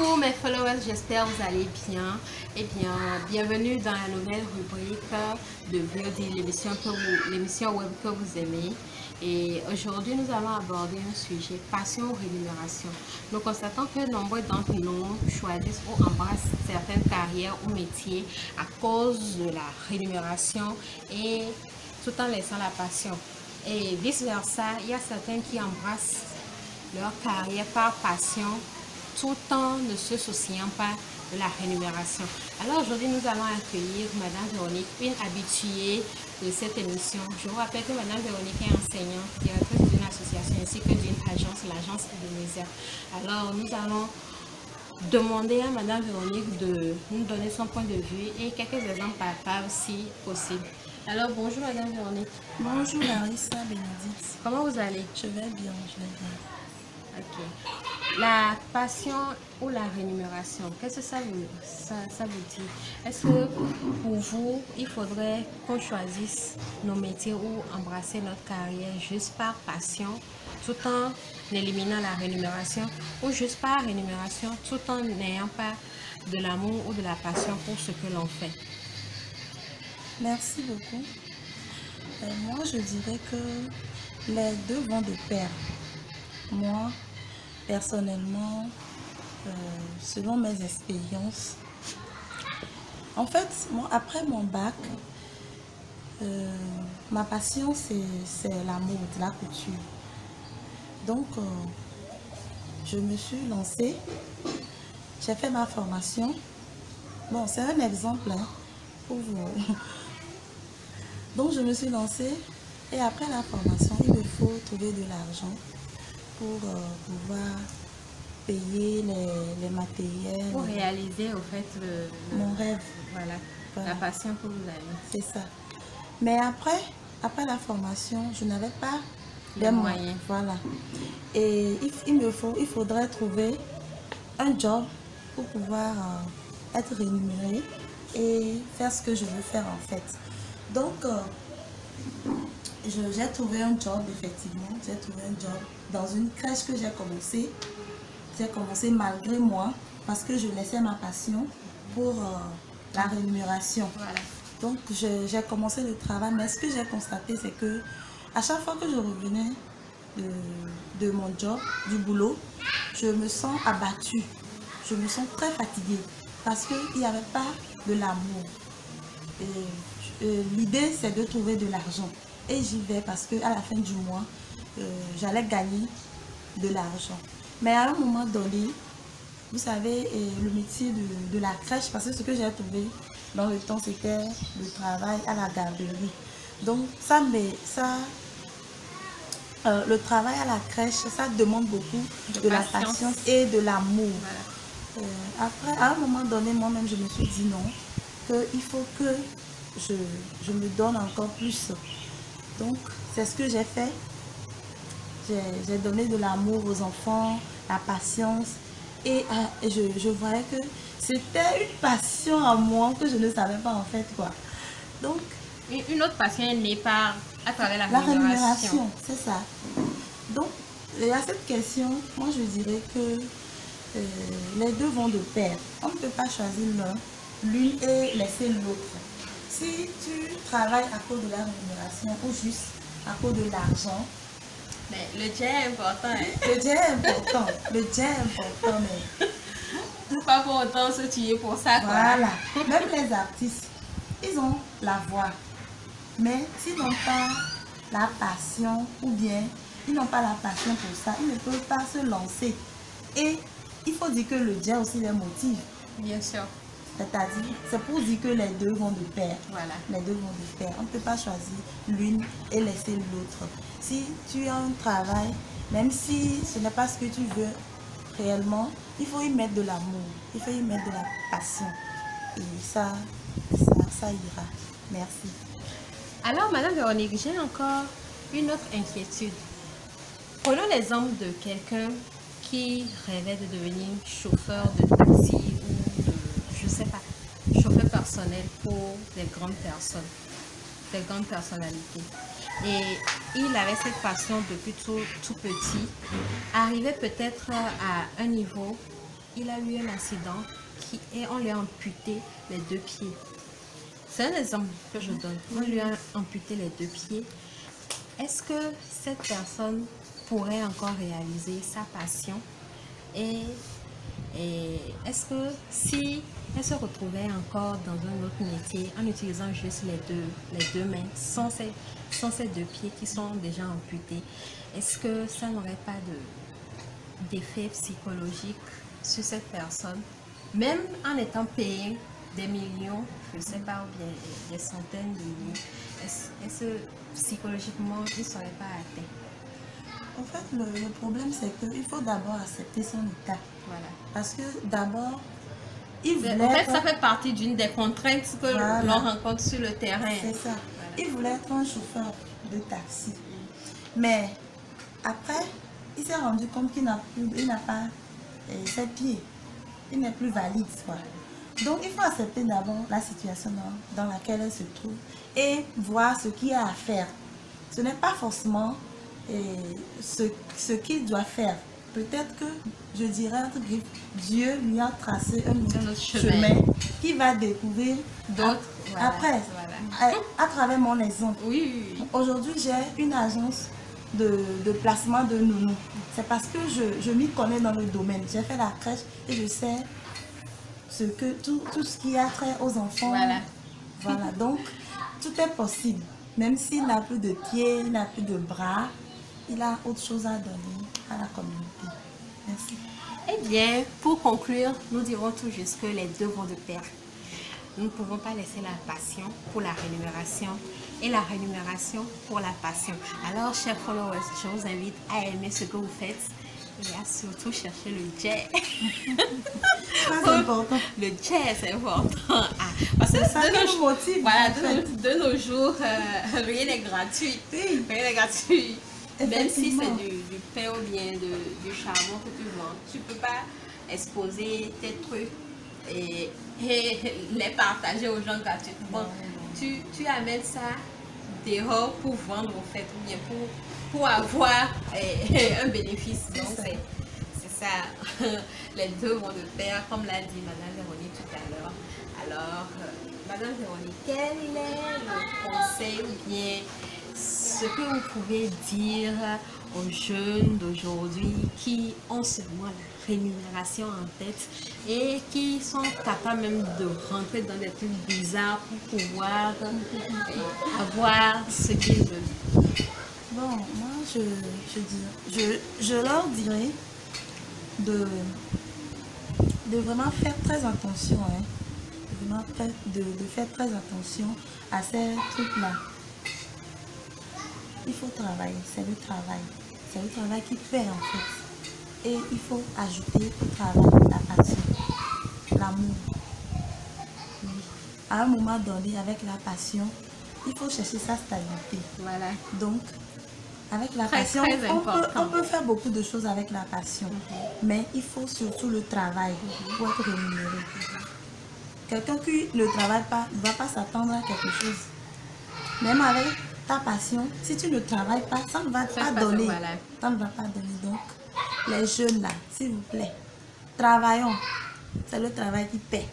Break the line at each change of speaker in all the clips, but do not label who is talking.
Coucou mes followers, j'espère que vous allez bien. Eh bien, bienvenue dans la nouvelle rubrique de VOD, l'émission web que vous aimez. Et aujourd'hui, nous allons aborder un sujet, passion ou rémunération. Nous constatons que nombreux d'entre nous choisissent ou embrassent certaines carrières ou métiers à cause de la rémunération et tout en laissant la passion. Et vice versa, il y a certains qui embrassent leur carrière par passion tout en ne se souciant pas de la rémunération. Alors aujourd'hui, nous allons accueillir Madame Véronique, une habituée de cette émission. Je vous rappelle que Madame Véronique est enseignante, directrice d'une association ainsi que d'une agence, l'agence Indonésia. Alors nous allons demander à Madame Véronique de nous donner son point de vue et quelques exemples palpables si possible. Alors bonjour Madame Véronique.
Bonjour Larissa Bénédicte.
Comment vous allez?
Je vais bien, je vais bien.
Ok. La passion ou la rémunération, qu'est-ce que ça vous dit? Est-ce que pour vous, il faudrait qu'on choisisse nos métiers ou embrasser notre carrière juste par passion, tout en éliminant la rémunération, ou juste par rémunération, tout en n'ayant pas de l'amour ou de la passion pour ce que l'on fait?
Merci beaucoup. Moi, je dirais que les deux vont de pair. Moi, personnellement, selon mes expériences, en fait, moi, après mon bac, ma passion, c'est la mode, la couture. Donc, je me suis lancée, j'ai fait ma formation. Bon, c'est un exemple hein, pour vous. Donc, je me suis lancée et après la formation, il me faut trouver de l'argent pour pouvoir payer les matériels.
Pour réaliser au fait
mon rêve.
Voilà, la passion que vous avez.
C'est ça. Mais après la formation, je n'avais pas
les moyens.
Voilà. Et il faudrait trouver un job pour pouvoir être rémunéré et faire ce que je veux faire en fait. Donc, j'ai trouvé un job, effectivement. J'ai trouvé un job dans une crèche que j'ai commencé. J'ai commencé malgré moi parce que je laissais ma passion pour la rémunération.
Voilà.
Donc, j'ai commencé le travail. Mais ce que j'ai constaté, c'est que à chaque fois que je revenais de mon job, du boulot, je me sens abattue. Je me sens très fatiguée parce qu'il n'y avait pas de l'amour. L'idée, c'est de trouver de l'argent. Et j'y vais parce qu'à la fin du mois, j'allais gagner de l'argent. Mais à un moment donné, vous savez, le métier de la crèche, parce que ce que j'ai trouvé dans le temps, c'était le travail à la garderie. Donc, le travail à la crèche, ça demande beaucoup de la patience et de l'amour. Voilà. Après, à un moment donné, moi-même, je me suis dit non, qu'il faut que je me donne encore plus. Donc, c'est ce que j'ai fait. J'ai donné de l'amour aux enfants, la patience. Et je voyais que c'était une passion à moi que je ne savais pas en fait quoi. Donc,
une autre passion n'est pas à travers la
rémunération. C'est ça. Donc, à cette question, moi je dirais que les deux vont de pair. On ne peut pas choisir l'une et laisser l'autre. Si tu travailles à cause de la rémunération ou juste à cause de l'argent,
mais le jet est important. Hein?
Le jet est important. Le jet est important, mais
pas pour autant se tuer pour ça. Quoi.
Voilà. Même les artistes, ils ont la voix. Mais s'ils n'ont pas la passion ou bien ils n'ont pas la passion pour ça, ils ne peuvent pas se lancer. Et il faut dire que le jet aussi les motive.
Bien sûr.
C'est-à-dire, c'est pour dire que les deux vont de pair.
Voilà.
Les deux vont de pair. On ne peut pas choisir l'une et laisser l'autre. Si tu as un travail, même si ce n'est pas ce que tu veux réellement, il faut y mettre de l'amour. Il faut y mettre de la passion. Et ça ira. Merci.
Alors, Madame Véronique, j'ai encore une autre inquiétude. Prenons l'exemple de quelqu'un qui rêvait de devenir chauffeur de taxi ou de, je sais pas, chauffeur personnel pour des grandes personnes, des grandes personnalités. Et il avait cette passion depuis tout petit. Arrivé peut-être à un niveau il a eu un accident et on lui a amputé les 2 pieds. C'est un exemple que je donne. On lui a amputé les 2 pieds. Est-ce que cette personne pourrait encore réaliser sa passion? Et est-ce que si elle se retrouvait encore dans un autre métier en utilisant juste les deux mains, sans ces 2 pieds qui sont déjà amputés, est-ce que ça n'aurait pas d'effet psychologique sur cette personne, même en étant payé des millions, je ne sais pas, ou bien des centaines de milliers? Est-ce que psychologiquement, il ne serait pas atteint?
En fait, le problème, c'est qu'il faut d'abord accepter son état.
Voilà.
Parce que d'abord, il voulait...
En fait, ça fait partie d'une des contraintes que l'on rencontre sur le terrain.
C'est ça. Voilà. Il voulait être un chauffeur de taxi. Mais après, il s'est rendu compte qu'il n'a pas ses pieds. Il n'est plus valide, quoi. Donc, il faut accepter d'abord la situation dans laquelle elle se trouve et voir ce qu'il y a à faire. Ce n'est pas forcément ce qu'il doit faire. Peut-être que, je dirais, Dieu lui a tracé un autre chemin qu'il va découvrir d'autres. Après, à travers mon exemple.
Oui.
Aujourd'hui, j'ai une agence de placement de nounous. C'est parce que je m'y connais dans le domaine. J'ai fait la crèche et je sais tout ce qui a trait aux enfants. Voilà. Donc, tout est possible. Même s'il n'a plus de pieds, il n'a plus de bras, il a autre chose à donner à la communauté. Merci.
Eh bien, pour conclure, nous dirons tout juste que les deux vont de pair. Nous ne pouvons pas laisser la passion pour la rémunération et la rémunération pour la passion. Alors, chers followers, je vous invite à aimer ce que vous faites et à surtout chercher le jet.
C'est important.
Le jet, c'est important. Parce que
ça nous motive.
Voilà, de nos jours, rien n'est gratuit. Rien n'est gratuit. Même si c'est du pain ou bien du charbon que tu vends, tu ne peux pas exposer tes trucs et les partager aux gens gratuitement. Tu amènes ça dehors pour vendre au fait, ou bien pour avoir un bénéfice. Donc c'est ça, les deux vont de pair, comme l'a dit Madame Véronique tout à l'heure. Alors, Madame Véronique, quel est le conseil ou bien ce que vous pouvez dire aux jeunes d'aujourd'hui qui ont seulement la rémunération en tête et qui sont capables même de rentrer dans des trucs bizarres pour pouvoir avoir ce qu'ils veulent?
Bon, moi je leur dirais de vraiment faire très attention, de faire très attention à ces trucs-là. Il faut travailler, c'est le travail qui paie en fait. Et il faut ajouter au travail la passion, l'amour. Oui. À un moment donné, avec la passion, il faut chercher sa stabilité.
Voilà.
Donc, avec la passion, on peut faire beaucoup de choses avec la passion. Mais il faut surtout le travail pour être rémunéré. Quelqu'un qui ne travaille pas ne va pas s'attendre à quelque chose. Même avec ta passion, si tu ne travailles pas, ça ne va pas donner. Ça ne va pas donner. Donc, les jeunes là, s'il vous plaît, travaillons. C'est le travail qui paie.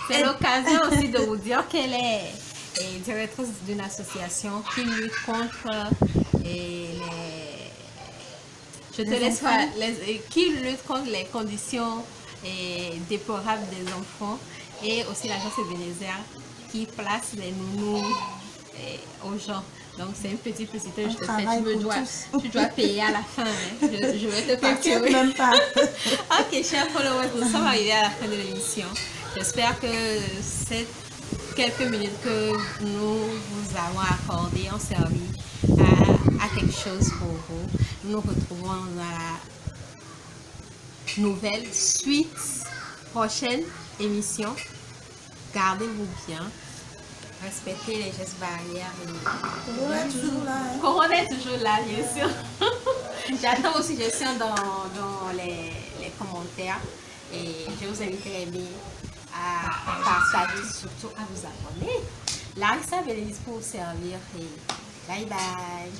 C'est l'occasion aussi de vous dire qu'elle est directrice d'une association qui lutte contre qui lutte contre les conditions déplorables des enfants, et aussi l'agence Ebenezer qui place les nounous aux gens. Donc c'est une petite publicité, je te fais, tu dois payer à la fin. Hein. Je vais te facturer.
Même pas.
Ok, chers followers, nous sommes arrivés à la fin de l'émission. J'espère que ces quelques minutes que nous vous avons accordées ont servi à quelque chose pour vous. Nous nous retrouvons dans la nouvelle suite, prochaine émission. Gardez-vous bien. Respectez les gestes barrières.
Corona est toujours là. Hein?
Corona est toujours là, bien sûr. J'attends vos suggestions dans les commentaires. Et je vous invite à aimer, à partager, surtout à vous abonner. Larissa Bélénis pour vous servir. Et bye bye.